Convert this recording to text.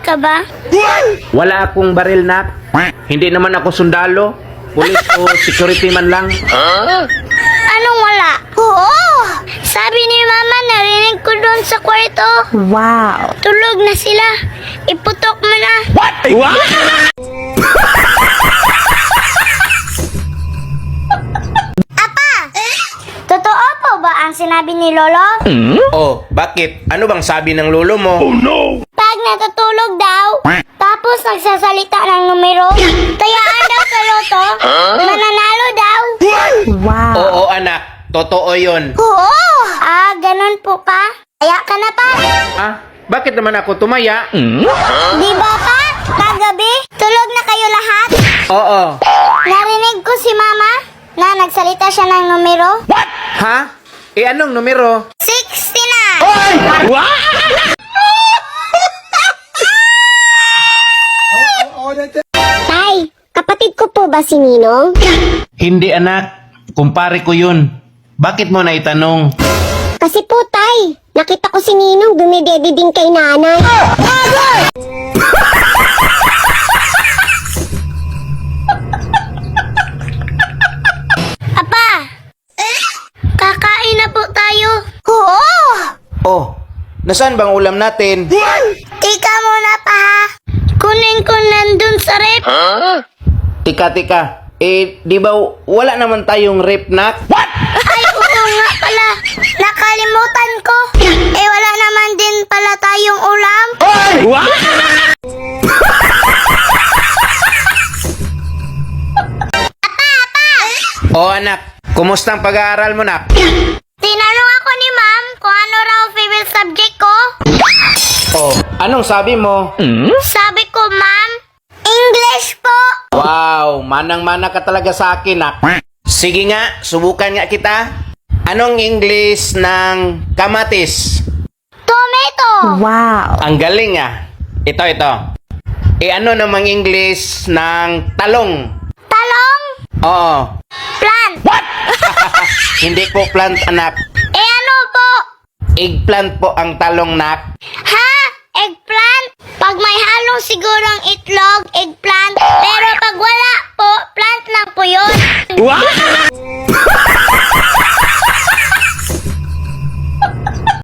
ka ba? Wala akong baril, nak. Hindi naman ako sundalo, pulis o security man lang. Anong wala? Oo! Sabi ni Mama, narinig ko doon sa kwarto. Wow. Tulog na sila. Iputok mo na. Apa! Totoo po ba ang sinabi ni Lolo? Oh, bakit? Ano bang sabi ng lolo mo? Pag natutulog daw, tapos nagsasalita ng numero, tayaan daw sa loto, mananalo daw. Wow. Oo, anak. Totoo yun. Oo! Ah, ganun po pa? Kaya ka na pa? Ah, bakit naman ako tumaya? Di ba pa? Kagabi, tulog na kayo lahat? Oo. Narinig ko si Mama na nagsalita siya ng numero. Ha? Anong numero? 60 na! Tay, kapatid ko po ba si Ninong? Hindi, anak. Kumpare ko yun. Bakit mo na itanong? Kasi po, Tay, nakita ko si Ninong dumidede din kay nanay. Apa! Kakain na po tayo. Oo! Oh, nasaan bang ulam natin? Tika muna pa ha. Kunin ko nandun sa rep. Tika. Di ba wala naman tayong rep, nak? Ay, oo nga pala. Nakalimutan ko. Wala naman din pala tayong ulam. Oh, anak. Kumusta ang pag-aaral mo, nak? Tinanong ako ni Ma'am kung ano raw favorite subject ko. Oh, anong sabi mo? Sabi ko, Ma'am, English po. Wow, manang-mana ka talaga sa akin, nak. Sige nga, subukan nga kita. Anong English ng kamatis? Tomato. Wow. Ang galing ah. Ito. Ano namang English ng talong? Talong. Oo. Plant. Hindi po plant, anak. Ano po? Eggplant po ang talong, nak. Ha? Eggplant? Pag may halong sigurong itlog, eggplant. Pero pag wala po, plant lang po yun.